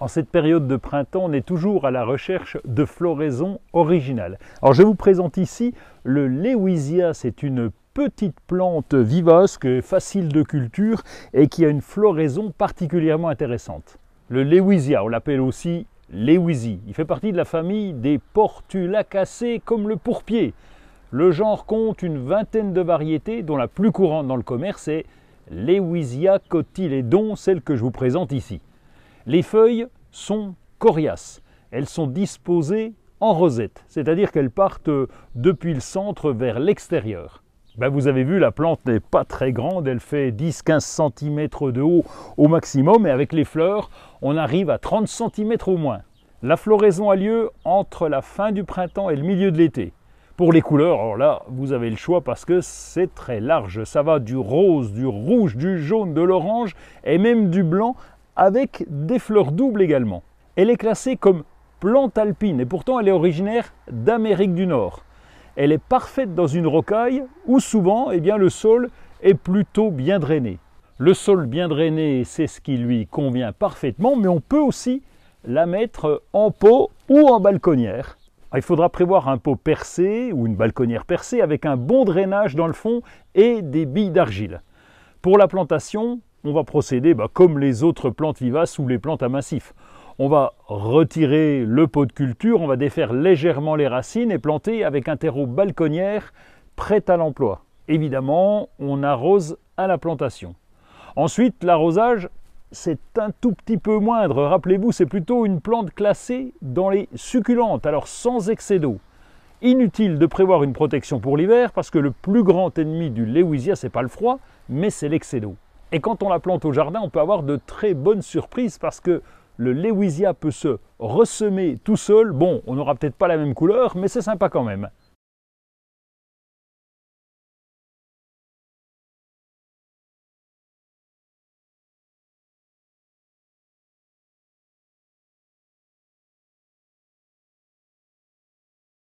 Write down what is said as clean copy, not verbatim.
En cette période de printemps, on est toujours à la recherche de floraisons originales. Alors je vous présente ici le Lewisia, c'est une petite plante vivace, facile de culture et qui a une floraison particulièrement intéressante. Le Lewisia, on l'appelle aussi Lewisi, il fait partie de la famille des Portulacacées comme le pourpier. Le genre compte une vingtaine de variétés dont la plus courante dans le commerce est Lewisia cotylédon, celle que je vous présente ici. Les feuilles sont coriaces, elles sont disposées en rosette, c'est-à-dire qu'elles partent depuis le centre vers l'extérieur. Vous avez vu, la plante n'est pas très grande, elle fait 10-15 cm de haut au maximum, et avec les fleurs, on arrive à 30 cm au moins. La floraison a lieu entre la fin du printemps et le milieu de l'été. Pour les couleurs, alors là, vous avez le choix parce que c'est très large, ça va du rose, du rouge, du jaune, de l'orange et même du blanc, avec des fleurs doubles également. Elle est classée comme plante alpine et pourtant elle est originaire d'Amérique du Nord. Elle est parfaite dans une rocaille où souvent le sol est plutôt bien drainé. Le sol bien drainé, c'est ce qui lui convient parfaitement, mais on peut aussi la mettre en pot ou en balconnière. Il faudra prévoir un pot percé ou une balconnière percée avec un bon drainage dans le fond et des billes d'argile. Pour la plantation, on va procéder comme les autres plantes vivaces ou les plantes à massif. On va retirer le pot de culture, on va défaire légèrement les racines et planter avec un terreau balconnière prêt à l'emploi. Évidemment, on arrose à la plantation. Ensuite, l'arrosage, c'est un tout petit peu moindre. Rappelez-vous, c'est plutôt une plante classée dans les succulentes, alors sans excès d'eau. Inutile de prévoir une protection pour l'hiver parce que le plus grand ennemi du Lewisia, c'est pas le froid, mais c'est l'excès d'eau. Et quand on la plante au jardin, on peut avoir de très bonnes surprises parce que le Lewisia peut se ressemer tout seul. Bon, on n'aura peut-être pas la même couleur, mais c'est sympa quand même.